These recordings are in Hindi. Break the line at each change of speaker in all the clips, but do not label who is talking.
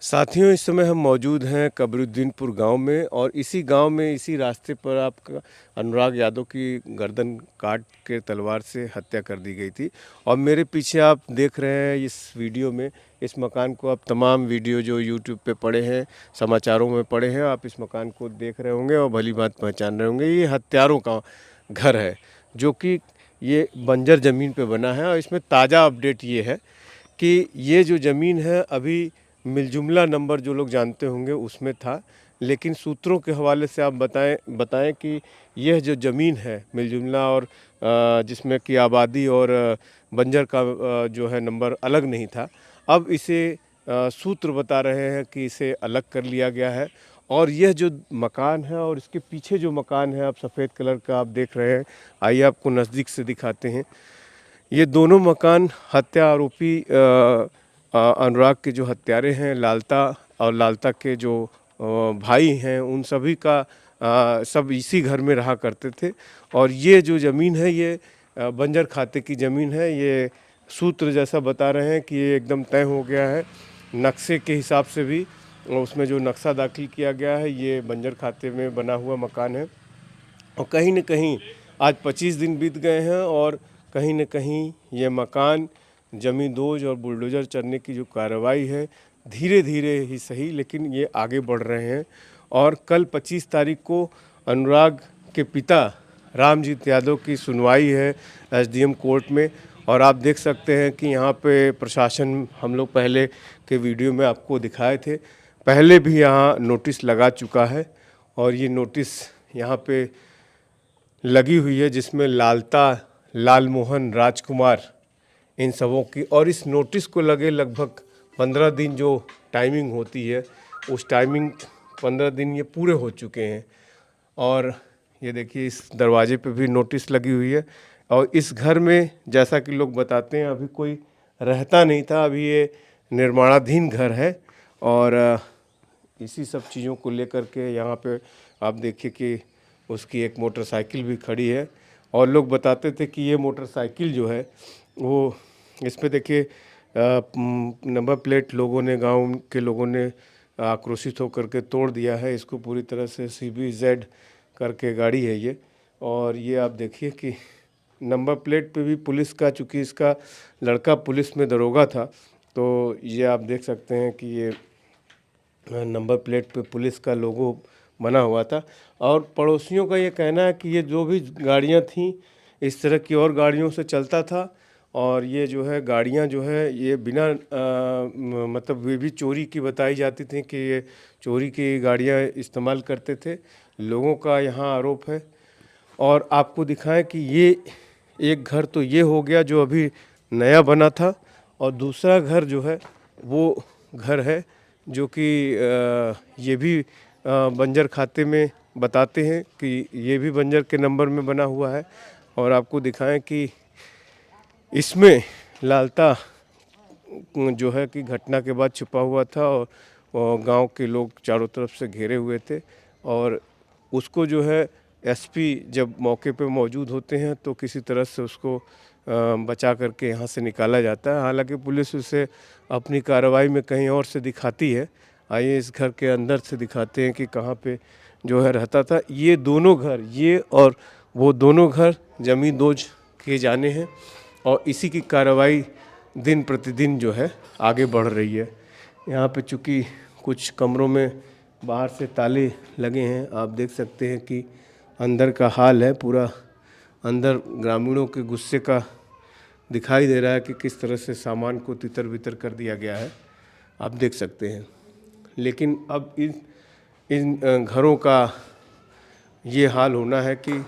साथियों, इस समय हम मौजूद हैं कबरुद्दीनपुर गांव में और इसी गांव में इसी रास्ते पर आपका अनुराग यादव की गर्दन काट के तलवार से हत्या कर दी गई थी। और मेरे पीछे आप देख रहे हैं इस वीडियो में, इस मकान को आप तमाम वीडियो जो यूट्यूब पे पढ़े हैं, समाचारों में पढ़े हैं, आप इस मकान को देख रहे होंगे और भली बात पहचान रहे होंगे। ये हत्यारों का घर है जो कि ये बंजर ज़मीन पे बना है। और इसमें ताज़ा अपडेट ये है कि ये जो ज़मीन है अभी मिलजुमला नंबर जो लोग जानते होंगे उसमें था, लेकिन सूत्रों के हवाले से आप बताएं कि यह जो ज़मीन है मिलजुमला और जिसमें कि आबादी और बंजर का जो है नंबर अलग नहीं था, अब इसे सूत्र बता रहे हैं कि इसे अलग कर लिया गया है। और यह जो मकान है और इसके पीछे जो मकान है आप सफ़ेद कलर का आप देख रहे हैं, आइए आपको नज़दीक से दिखाते हैं। ये दोनों मकान हत्या आरोपी अनुराग के जो हत्यारे हैं लालता और लालता के जो भाई हैं, उन सभी का सब इसी घर में रहा करते थे। और ये जो ज़मीन है ये बंजर खाते की ज़मीन है। ये सूत्र जैसा बता रहे हैं कि ये एकदम तय हो गया है नक्शे के हिसाब से भी, उसमें जो नक्शा दाखिल किया गया है ये बंजर खाते में बना हुआ मकान है। और कहीं न कहीं आज 25 दिन बीत गए हैं और कहीं न कहीं ये मकान ज़मींदोज़ और बुलडोज़र चलने की जो कार्रवाई है धीरे धीरे ही सही लेकिन ये आगे बढ़ रहे हैं। और कल 25 तारीख को अनुराग के पिता रामजीत यादव की सुनवाई है एसडीएम कोर्ट में। और आप देख सकते हैं कि यहाँ पे प्रशासन, हम लोग पहले के वीडियो में आपको दिखाए थे, पहले भी यहाँ नोटिस लगा चुका है। और ये नोटिस यहाँ पे लगी हुई है जिसमें लालता, लालमोहन, राजकुमार, इन सबों की, और इस नोटिस को लगे लगभग 15 दिन जो टाइमिंग होती है, उस टाइमिंग 15 दिन ये पूरे हो चुके हैं। और ये देखिए इस दरवाजे पे भी नोटिस लगी हुई है। और इस घर में जैसा कि लोग बताते हैं अभी कोई रहता नहीं था, अभी ये निर्माणाधीन घर है। और इसी सब चीज़ों को लेकर के यहाँ पे आप देखिए कि उसकी एक मोटरसाइकिल भी खड़ी है। और लोग बताते थे कि ये मोटरसाइकिल जो है वो, इस पे देखिए नंबर प्लेट लोगों ने, गांव के लोगों ने आक्रोशित होकर के तोड़ दिया है इसको पूरी तरह से। CBZ करके गाड़ी है ये। और ये आप देखिए कि नंबर प्लेट पे भी पुलिस का, चूँकि इसका लड़का पुलिस में दरोगा था, तो ये आप देख सकते हैं कि ये नंबर प्लेट पे पुलिस का लोगो बना हुआ था। और पड़ोसियों का ये कहना है कि ये जो भी गाड़ियाँ थीं इस तरह की और गाड़ियों से चलता था। और ये जो है गाड़ियाँ जो है ये बिना मतलब ये भी चोरी की बताई जाती थी कि ये चोरी की गाड़ियाँ इस्तेमाल करते थे, लोगों का यहाँ आरोप है। और आपको दिखाएं कि ये एक घर तो ये हो गया जो अभी नया बना था, और दूसरा घर जो है वो घर है जो कि ये भी बंजर खाते में बताते हैं कि ये भी बंजर के नंबर में बना हुआ है। और आपको दिखाएं कि इसमें लालता जो है कि घटना के बाद छुपा हुआ था और गांव के लोग चारों तरफ से घेरे हुए थे। और उसको जो है एसपी जब मौके पे मौजूद होते हैं तो किसी तरह से उसको बचा करके यहाँ से निकाला जाता है। हालांकि पुलिस उसे अपनी कार्रवाई में कहीं और से दिखाती है। आइए इस घर के अंदर से दिखाते हैं कि कहाँ पे जो है रहता था। ये दोनों घर, ये और वो दोनों घर ज़मींदोज़ किए जाने हैं और इसी की कार्रवाई दिन प्रतिदिन जो है आगे बढ़ रही है। यहाँ पे चूँकि कुछ कमरों में बाहर से ताले लगे हैं, आप देख सकते हैं कि अंदर का हाल है पूरा। अंदर ग्रामीणों के गुस्से का दिखाई दे रहा है कि किस तरह से सामान को तितर बितर कर दिया गया है, आप देख सकते हैं। लेकिन अब इन घरों का ये हाल होना है कि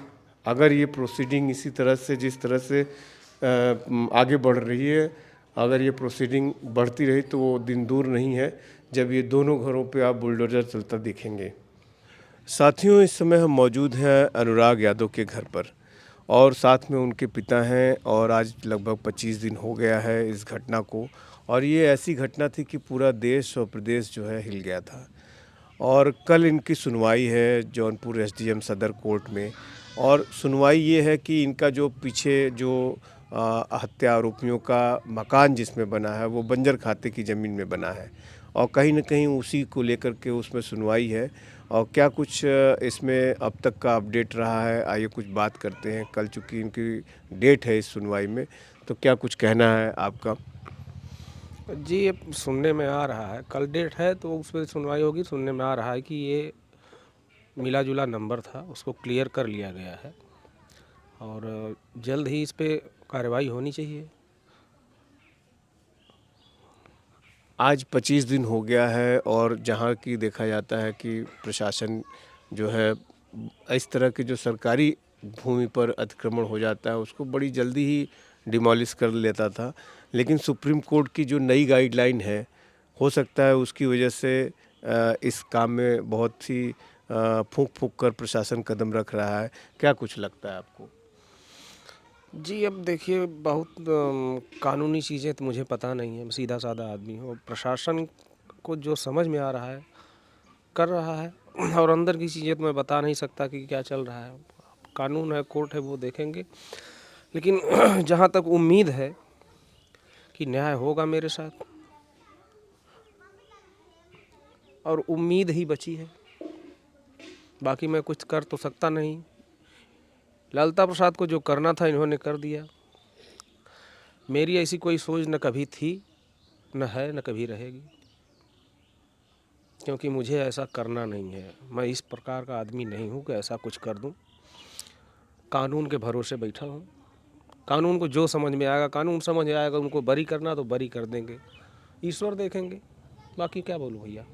अगर ये प्रोसीडिंग इसी तरह से, जिस तरह से आगे बढ़ रही है, अगर ये प्रोसीडिंग बढ़ती रही तो वो दिन दूर नहीं है जब ये दोनों घरों पे आप बुलडोज़र चलता दिखेंगे। साथियों, इस समय हम मौजूद हैं अनुराग यादव के घर पर और साथ में उनके पिता हैं। और आज लगभग 25 दिन हो गया है इस घटना को। और ये ऐसी घटना थी कि पूरा देश और प्रदेश जो है हिल गया था। और कल इनकी सुनवाई है जौनपुर एसडीएम सदर कोर्ट में। और सुनवाई ये है कि इनका जो पीछे जो हत्या आरोपियों का मकान जिसमें बना है वो बंजर खाते की ज़मीन में बना है। और कहीं न कहीं उसी को लेकर के उसमें सुनवाई है। और क्या कुछ इसमें अब तक का अपडेट रहा है, आइए कुछ बात करते हैं। कल चूँकि इनकी डेट है इस सुनवाई में, तो क्या कुछ कहना है आपका?
जी, ये सुनने में आ रहा है, कल डेट है तो उस पे सुनवाई होगी। सुनने में आ रहा है कि ये मिला-जुला नंबर था, उसको क्लियर कर लिया गया है और जल्द ही इस पे कार्रवाई होनी चाहिए।
आज 25 दिन हो गया है और जहाँ की देखा जाता है कि प्रशासन जो है इस तरह के जो सरकारी भूमि पर अतिक्रमण हो जाता है उसको बड़ी जल्दी ही डिमोलिश कर लेता था। लेकिन सुप्रीम कोर्ट की जो नई गाइडलाइन है, हो सकता है उसकी वजह से इस काम में बहुत सी फूँक-फूँक कर प्रशासन कदम रख रहा है। क्या कुछ लगता है आपको?
जी, अब देखिए बहुत कानूनी चीज़ें तो मुझे पता नहीं है, मैं सीधा-साधा आदमी हूँ। प्रशासन को जो समझ में आ रहा है, कर रहा है और अंदर की चीज़ें तो मैं बता नहीं सकता कि क्या चल रहा है। कानून है, कोर्ट है, वो देखेंगे। लेकिन जहाँ तक उम्मीद है कि न्याय होगा मेरे साथ और उम्मीद ही बची है, बाकी मैं कुछ कर तो सकता नहीं। ललिता प्रसाद को जो करना था इन्होंने कर दिया। मेरी ऐसी कोई सोच न कभी थी, न है, न कभी रहेगी, क्योंकि मुझे ऐसा करना नहीं है। मैं इस प्रकार का आदमी नहीं हूँ कि ऐसा कुछ कर दूँ। कानून के भरोसे बैठा हूँ। कानून को जो समझ में आएगा, कानून समझ में आएगा, उनको बरी करना तो बरी कर देंगे, ईश्वर देखेंगे। बाकी क्या बोलूँ भैया।